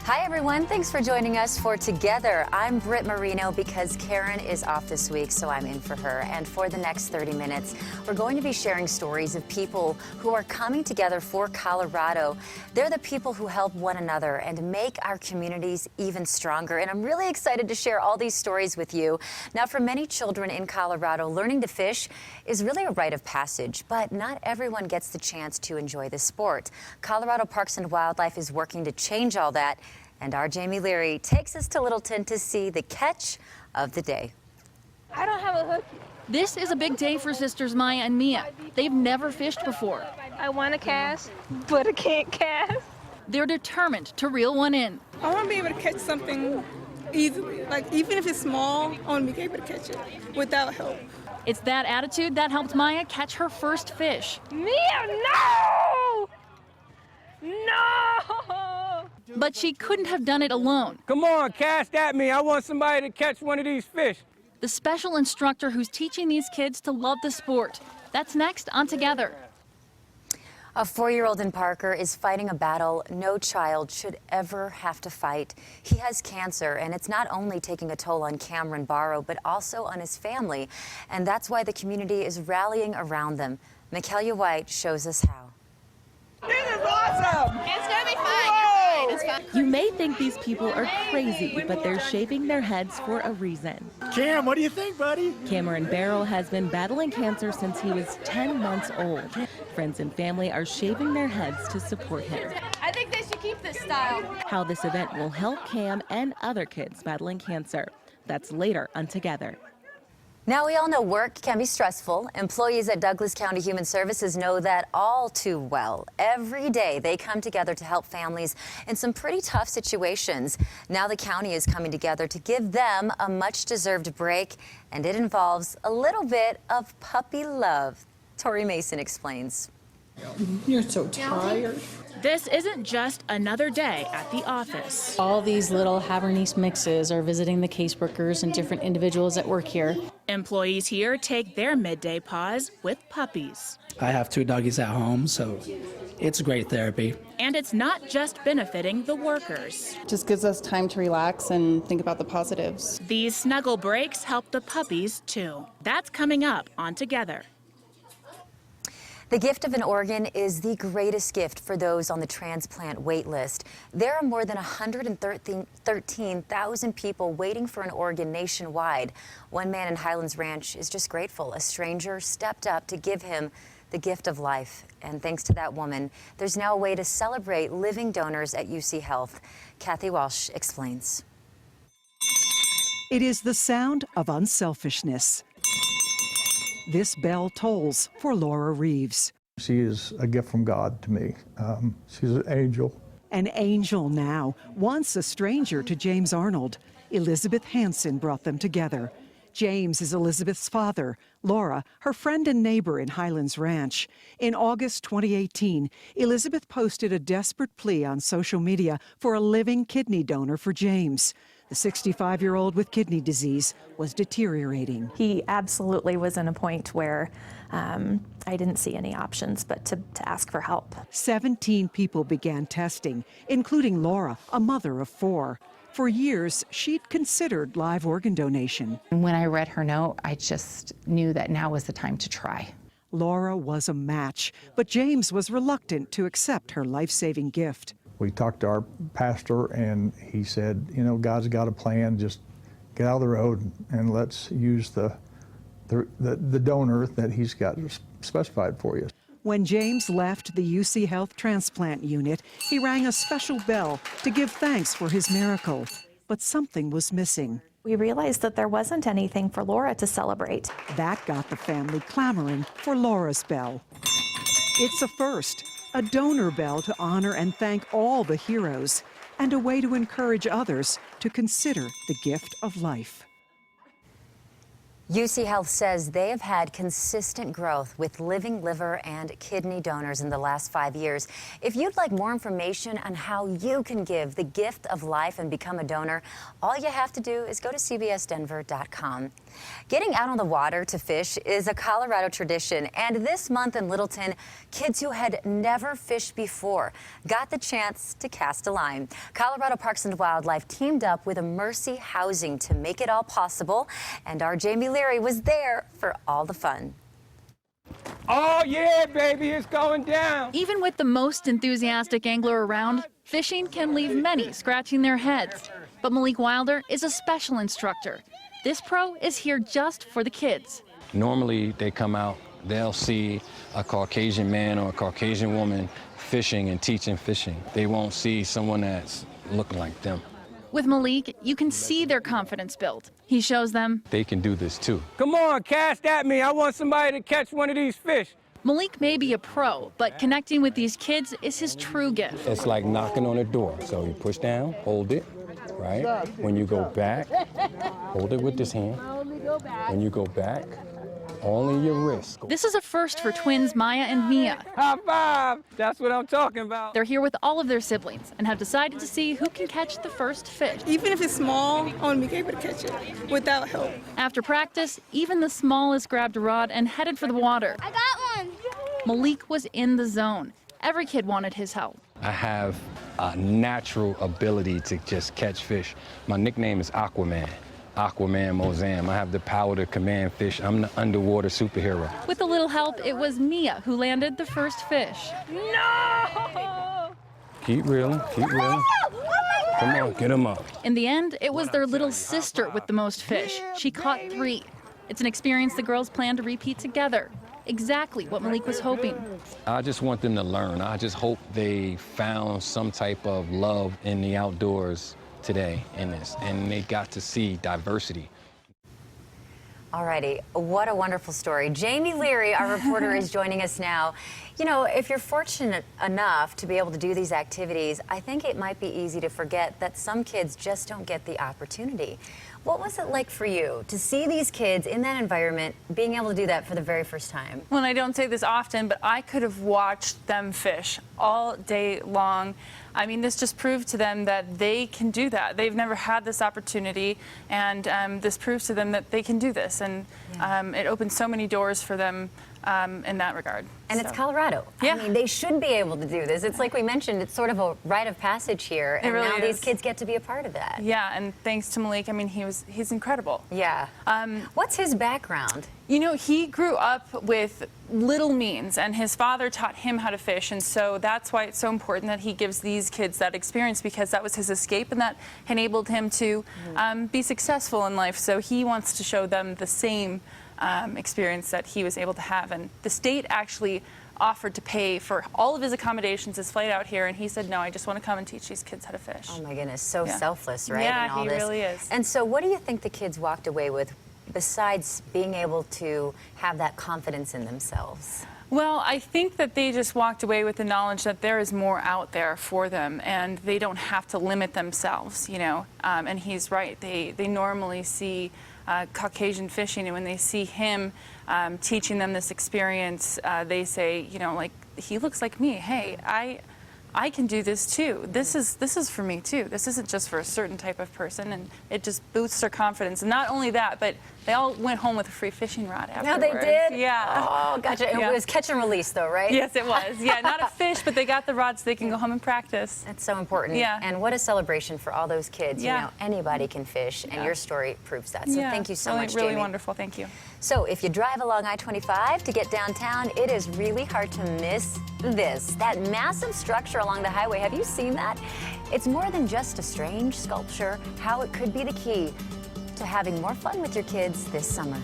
Hi everyone, thanks for joining us for Together. I'm Britt Marino because Karen is off this week, so I'm in for her. And for the next 30 minutes, we're going to be sharing stories of people who are coming together for Colorado. They're the people who help one another and make our communities even stronger. And I'm really excited to share all these stories with you. Now, for many children in Colorado, learning to fish is really a rite of passage, but not everyone gets the chance to enjoy the sport. Colorado Parks and Wildlife is working to change all that. And our Jamie Leary takes us to Littleton to see the catch of the day. I don't have a hook. This is a big day for sisters Maya and Mia. They've never fished before. I want to cast, but I can't cast. They're determined to reel one in. I want to be able to catch something easily. Like, even if it's small, I want to be able to catch it without help. It's that attitude that helped Maya catch her first fish. Mia, no! No! But she couldn't have done it alone. Come on, cast at me. I want somebody to catch one of these fish. The special instructor who's teaching these kids to love the sport. That's next on Together. A 4-year-old in Parker is fighting a battle no child should ever have to fight. He has cancer, and it's not only taking a toll on Cameron Barrow, but also on his family. And that's why the community is rallying around them. Mikaela White shows us how. This is awesome! It's going to be fun. You're fine. It's fun. You may think these people are crazy, but they're shaving their heads for a reason. Cam, what do you think, buddy? Cameron Barrow has been battling cancer since he was 10 months old. Friends and family are shaving their heads to support him. I think they should keep this style. How this event will help Cam and other kids battling cancer. That's later on Together. Now, we all know work can be stressful. Employees at Douglas County Human Services know that all too well. Every day, they come together to help families in some pretty tough situations. Now the county is coming together to give them a much-deserved break, and it involves a little bit of puppy love. Tori Mason explains. You're so tired. This isn't just another day at the office. All these little Havernice mixes are visiting the caseworkers and different individuals that work here. Employees here take their midday pause with puppies. I have 2 doggies at home, so it's great therapy. And it's not just benefiting the workers. Just gives us time to relax and think about the positives. These snuggle breaks help the puppies too. That's coming up on Together. The gift of an organ is the greatest gift for those on the transplant wait list. There are more than 113,000 people waiting for an organ nationwide. One man in Highlands Ranch is just grateful a stranger stepped up to give him the gift of life. And thanks to that woman, there's now a way to celebrate living donors at UC Health. Kathy Walsh explains. It is the sound of unselfishness. This bell tolls for Laura Reeves. She is a gift from God to me. She's an angel. An angel now, once a stranger to James Arnold. Elizabeth Hansen brought them together. James is Elizabeth's father, Laura, her friend and neighbor in Highlands Ranch. In August 2018, Elizabeth posted a desperate plea on social media for a living kidney donor for James. The 65-year-old with kidney disease was deteriorating. He absolutely was in a point where I didn't see any options but to ask for help. 17 people began testing, including Laura, a mother of 4. For years, she'd considered live organ donation. When I read her note, I just knew that now was the time to try. Laura was a match, but James was reluctant to accept her life-saving gift. We talked to our pastor, and he said, you know, God's got a plan. Just get out of the road and let's use the donor that he's got specified for you. When James left the UC Health transplant unit, he rang a special bell to give thanks for his miracle. But something was missing. We realized that there wasn't anything for Laura to celebrate. That got the family clamoring for Laura's bell. It's a first. A donor bell to honor and thank all the heroes, and a way to encourage others to consider the gift of life. UC Health says they have had consistent growth with living liver and kidney donors in the last 5 years. If you'd like more information on how you can give the gift of life and become a donor, all you have to do is go to cbsdenver.com. Getting out on the water to fish is a Colorado tradition, and this month in Littleton, kids who had never fished before got the chance to cast a line. Colorado Parks and Wildlife teamed up with a Mercy Housing to make it all possible, and our Jamie Leary was there for all the fun. Oh yeah, baby, it's going down. Even with the most enthusiastic angler around, fishing can leave many scratching their heads. But Malik Wilder is a special instructor. This pro is here just for the kids. Normally they come out, they'll see a Caucasian man or a Caucasian woman fishing and teaching fishing. They won't see someone that's looking like them. With Malik, you can see their confidence build. He shows them they can do this too. Come on, cast at me. I want somebody to catch one of these fish. Malik may be a pro, but connecting with these kids is his true gift. It's like knocking on a door. So you push down, hold it, right? When you go back, hold it with this hand. When you go back, only your wrist. This is a first for twins Maya and Mia. High five! That's what I'm talking about. They're here with all of their siblings and have decided to see who can catch the first fish. Even if it's small, I want to be able to catch it without help. After practice, even the smallest grabbed a rod and headed for the water. I got one. Malik was in the zone. Every kid wanted his help. I have a natural ability to just catch fish. My nickname is Aquaman. Aquaman Mozam. I have the power to command fish. I'm the underwater superhero. With a little help, it was Mia who landed the first fish. No! Keep reeling, keep reeling. Come on, get them up. In the end, it was their little sister with the most fish. She caught 3. It's an experience the girls plan to repeat together. Exactly what Malik was hoping. I just want them to learn. I just hope they found some type of love in the outdoors today in this, and they got to see diversity. Alrighty, what a wonderful story. Jamie Leary, our reporter, is joining us now. You know, if you're fortunate enough to be able to do these activities, I think it might be easy to forget that some kids just don't get the opportunity. What was it like for you to see these kids in that environment being able to do that for the very first time? Well, I don't say this often, but I could have watched them fish all day long. I mean, this just proved to them that they can do that. They've never had this opportunity, and this proves to them that they can do this. And it opens so many doors for them in that regard. And so. It's Colorado. Yeah. I mean, they should be able to do this. It's like we mentioned, it's sort of a rite of passage here, and really now is. these kids get to be a part of that. Yeah, and thanks to Malik, I mean, he's incredible. Yeah. What's his background? You know, he grew up with little means, and his father taught him how to fish, and so that's why it's so important that he gives these kids that experience, because that was his escape, and that enabled him to be successful in life. So he wants to show them the same experience that he was able to have. And the state actually offered to pay for all of his accommodations, his flight out here, and he said, no, I just want to come and teach these kids how to fish. Oh my goodness, so selfless, right? Yeah, and all he this. really is. And so what do you think the kids walked away with besides being able to have that confidence in themselves? Well, I think that they just walked away with the knowledge that there is more out there for them, and they don't have to limit themselves, you know. And he's right. They normally see Caucasian fishing, and when they see him teaching them this experience, they say, you know, like, he looks like me. Hey, I can do this too. This is for me too. This isn't just for a certain type of person, and it just boosts their confidence. And not only that, but they all went home with a free fishing rod afterwards. No, they did? Yeah. Oh, gotcha. It was catch and release, though, right? Yes, it was. Yeah, not a fish, but they got the rod so they can go home and practice. That's so important. Yeah. And what a celebration for all those kids. Yeah. You know, anybody can fish, and your story proves that. So thank you so much, really Jamie. wonderful. Thank you. So if you drive along I-25 to get downtown, it is really hard to miss this. That massive structure along the highway. Have you seen that? It's more than just a strange sculpture. How it could be the key to having more fun with your kids this summer.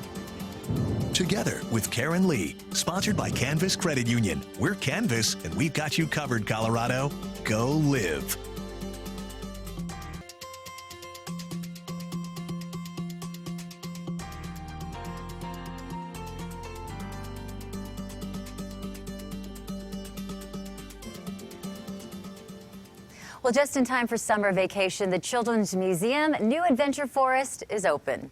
Together with Karen Leigh, sponsored by Canvas Credit Union. We're Canvas, and we've got you covered, Colorado. Go live. Well, just in time for summer vacation, the Children's Museum New Adventure Forest is open.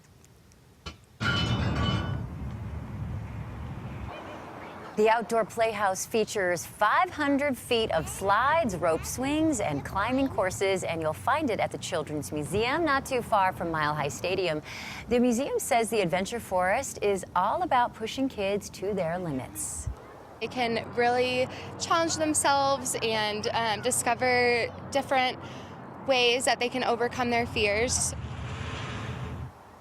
The outdoor playhouse features 500 feet of slides, rope swings, and climbing courses, and you'll find it at the Children's Museum, not too far from Mile High Stadium. The museum says the Adventure Forest is all about pushing kids to their limits. They can really challenge themselves and discover different ways that they can overcome their fears.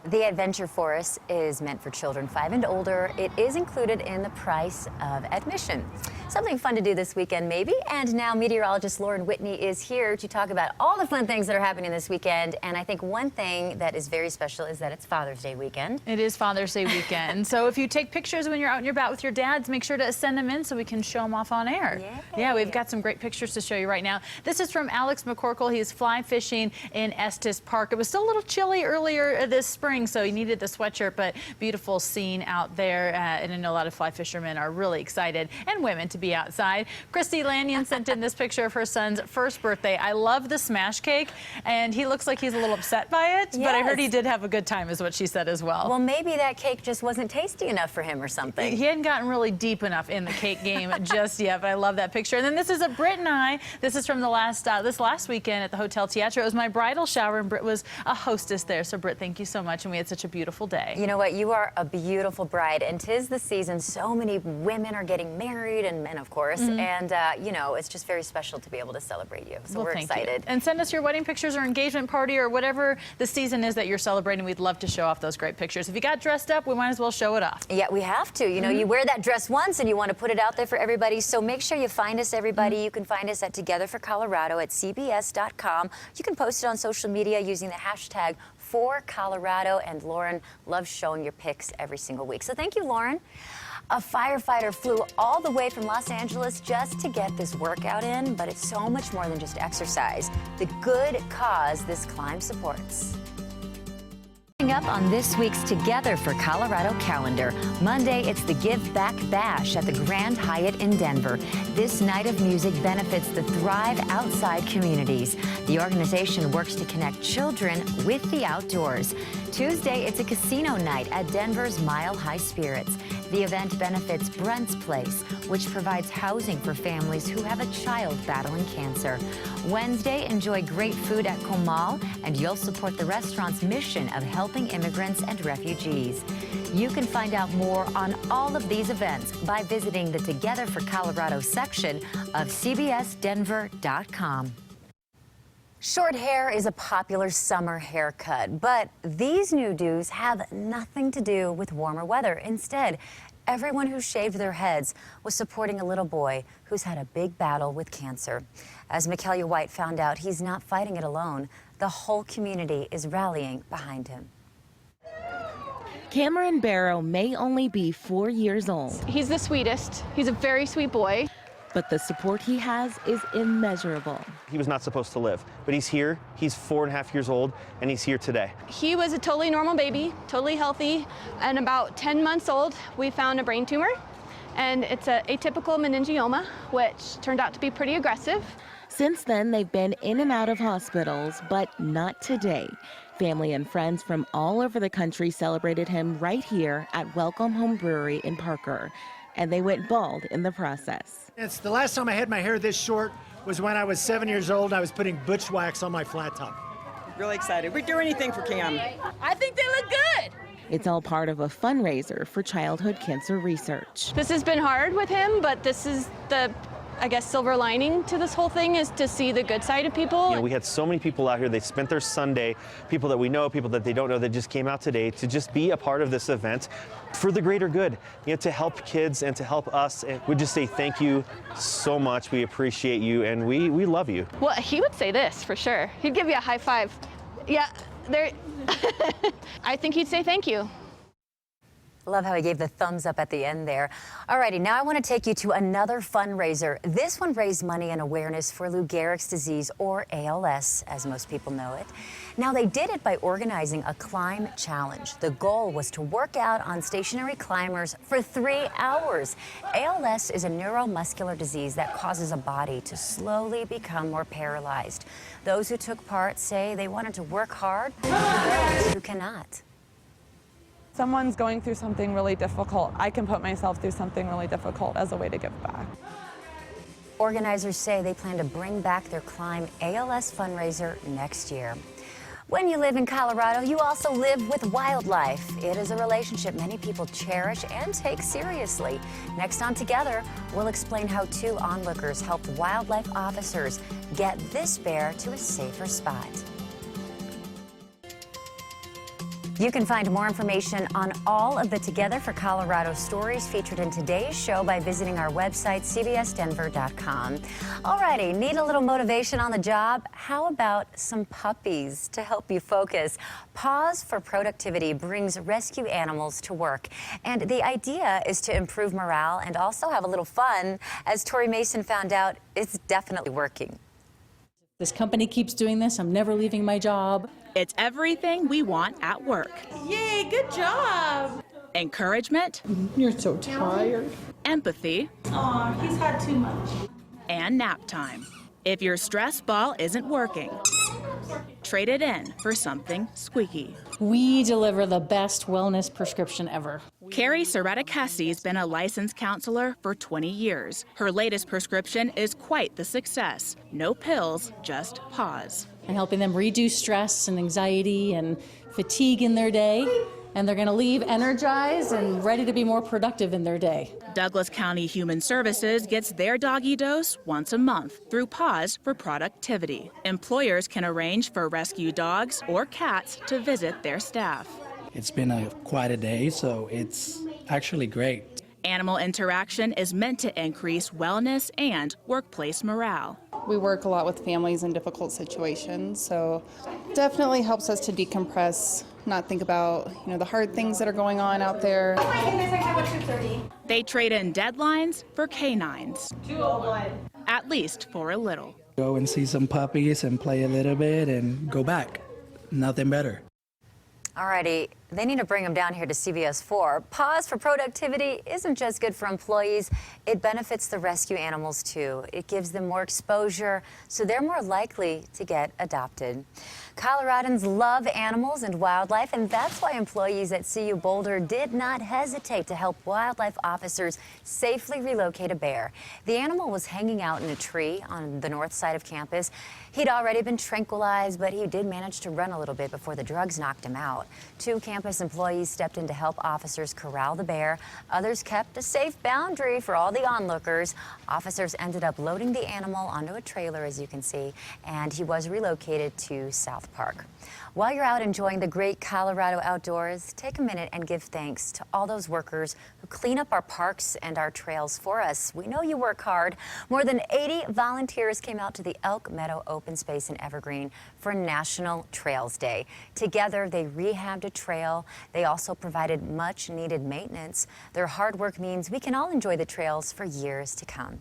The Adventure Forest is meant for children 5 and older. It is included in the price of admission. Something fun to do this weekend, maybe. And now meteorologist Lauren Whitney is here to talk about all the fun things that are happening this weekend. And I think one thing that is very special is that it's Father's Day weekend. It is Father's Day weekend. So if you take pictures when you're out and you're about with your dads, make sure to send them in so we can show them off on air. Yeah, we've got some great pictures to show you right now. This is from Alex McCorkle. He's fly fishing in Estes Park. It was still a little chilly earlier this spring, so he needed the sweatshirt, but beautiful scene out there. And I know a lot of fly fishermen are really excited, and women, to be outside. Christy Lanyon sent in this picture of her son's first birthday. I love the smash cake, and he looks like he's a little upset by it, but I heard he did have a good time, is what she said as well. Well, maybe that cake just wasn't tasty enough for him or something. He hadn't gotten really deep enough in the cake game just yet, but I love that picture. And then this is a Britt and I. This is from the this last weekend at the Hotel Teatro. It was my bridal shower, and Britt was a hostess there. So, Britt, thank you so much, and we had such a beautiful day. You know what? You are a beautiful bride, and 'tis the season. So many women are getting married, and men, of course. And, you know, it's just very special to be able to celebrate you. So we're excited. And send us your wedding pictures or engagement party or whatever the season is that you're celebrating. We'd love to show off those great pictures. If you got dressed up, we might as well show it off. Yeah, we have to. You know, you wear that dress once and you want to put it out there for everybody. So make sure you find us, everybody. You can find us at Together for Colorado at CBS.com. You can post it on social media using the hashtag #4Colorado. And Lauren loves showing your pics every single week. So thank you, Lauren. A firefighter flew all the way from Los Angeles just to get this workout in, but it's so much more than just exercise. The good cause this climb supports. Coming up on this week's Together for Colorado calendar, Monday it's the Give Back Bash at the Grand Hyatt in Denver. This night of music benefits the Thrive Outside communities. The organization works to connect children with the outdoors. Tuesday it's a casino night at Denver's Mile High Spirits. The event benefits Brent's Place, which provides housing for families who have a child battling cancer. Wednesday, enjoy great food at Comal, and you'll support the restaurant's mission of helping immigrants and refugees. You can find out more on all of these events by visiting the Together for Colorado section of CBSDenver.com. Short hair is a popular summer haircut, but these new do's have nothing to do with warmer weather. Instead, everyone who shaved their heads was supporting a little boy who's had a big battle with cancer. As Micaiah White found out, he's not fighting it alone. The whole community is rallying behind him. Cameron Barrow may only be 4 years old. He's the sweetest. He's a very sweet boy. But the support he has is immeasurable. He was not supposed to live, but he's here. He's 4.5 years old, and he's here today. He was a totally normal baby, totally healthy, and about 10 months old, we found a brain tumor, and it's an atypical meningioma, which turned out to be pretty aggressive. Since then, they've been in and out of hospitals, but not today. Family and friends from all over the country celebrated him right here at Welcome Home Brewery in Parker, and they went bald in the process. It's the last time I had my hair this short was when I was 7 years old. I was putting butch wax on my flat top. Really excited. We'd do anything for Cam. I think they look good. It's all part of a fundraiser for childhood cancer research. This has been hard with him, but this is the, I guess, silver lining to this whole thing is to see the good side of people. You know, we had so many people out here. They spent their Sunday, people that we know, people that they don't know, that just came out today to just be a part of this event for the greater good, you know, to help kids and to help us. And we just say thank you so much. We appreciate you, and we love you. Well, he would say this for sure. He'd give you a high five. Yeah, there. I think he'd say thank you. Love how he gave the thumbs up at the end there. Alrighty, now I want to take you to another fundraiser. This one raised money and awareness for Lou Gehrig's disease, or ALS, as most people know it. Now, they did it by organizing a climb challenge. The goal was to work out on stationary climbers for 3 hours. ALS is a neuromuscular disease that causes a body to slowly become more paralyzed. Those who took part say they wanted to work hard for those who cannot. someone's going through something really difficult, I can put myself through something really difficult as a way to give back. Organizers say they plan to bring back their Climb ALS fundraiser next year. When you live in Colorado, you also live with wildlife. It is a relationship many people cherish and take seriously. Next on Together, we'll explain how 2 onlookers helped wildlife officers get this bear to a safer spot. You can find more information on all of the Together for Colorado stories featured in today's show by visiting our website, cbsdenver.com. Alrighty, need a little motivation on the job? How about some puppies to help you focus? Pause for Productivity brings rescue animals to work. And the idea is to improve morale and also have a little fun. As Tori Mason found out, it's definitely working. This company keeps doing this, I'm never leaving my job. It's everything we want at work. Yay, good job. Encouragement. You're so tired. Empathy. Aw, he's had too much. And nap time. If your stress ball isn't working, trade it in for something squeaky. We deliver the best wellness prescription ever. Carrie Soretta-Cassie's been a licensed counselor for 20 years. Her latest prescription is quite the success. No pills, just pause. And helping them reduce stress and anxiety and fatigue in their day. And they're going to leave energized and ready to be more productive in their day. Douglas County Human Services gets their doggy dose once a month through Pause for Productivity. Employers can arrange for rescue dogs or cats to visit their staff. It's been quite a day, so it's actually great. Animal interaction is meant to increase wellness and workplace morale. We work a lot with families in difficult situations, so definitely helps us to decompress, not think about, the hard things that are going on out there. Oh my goodness, I have a 2:30. They trade in deadlines for canines. 2:01. At least for a little. Go and see some puppies and play a little bit and go back. Nothing better. Alrighty, they need to bring them down here to CBS4. Pause for Productivity isn't just good for employees, it benefits the rescue animals too. It gives them more exposure, so they're more likely to get adopted. Coloradans love animals and wildlife, and that's why employees at CU Boulder did not hesitate to help wildlife officers safely relocate a bear. The animal was hanging out in a tree on the north side of campus. He'd already been tranquilized, but he did manage to run a little bit before the drugs knocked him out. 2 campus employees stepped in to help officers corral the bear. Others kept a safe boundary for all the onlookers. Officers ended up loading the animal onto a trailer, as you can see, and he was relocated to South Park. While you're out enjoying the great Colorado outdoors, take a minute and give thanks to all those workers who clean up our parks and our trails for us. We know you work hard. More than 80 volunteers came out to the Elk Meadow Open Space in Evergreen for National Trails Day. Together, they rehabbed a trail. They also provided much needed maintenance. Their hard work means we can all enjoy the trails for years to come.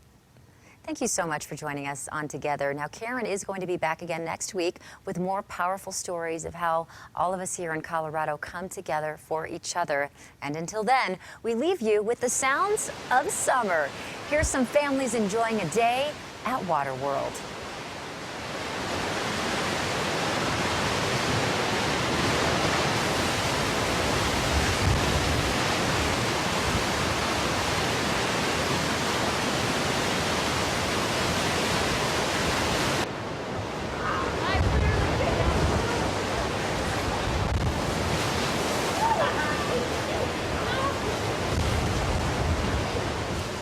Thank you so much for joining us on Together. Now, Karen is going to be back again next week with more powerful stories of how all of us here in Colorado come together for each other. And until then, we leave you with the sounds of summer. Here's some families enjoying a day at Water World.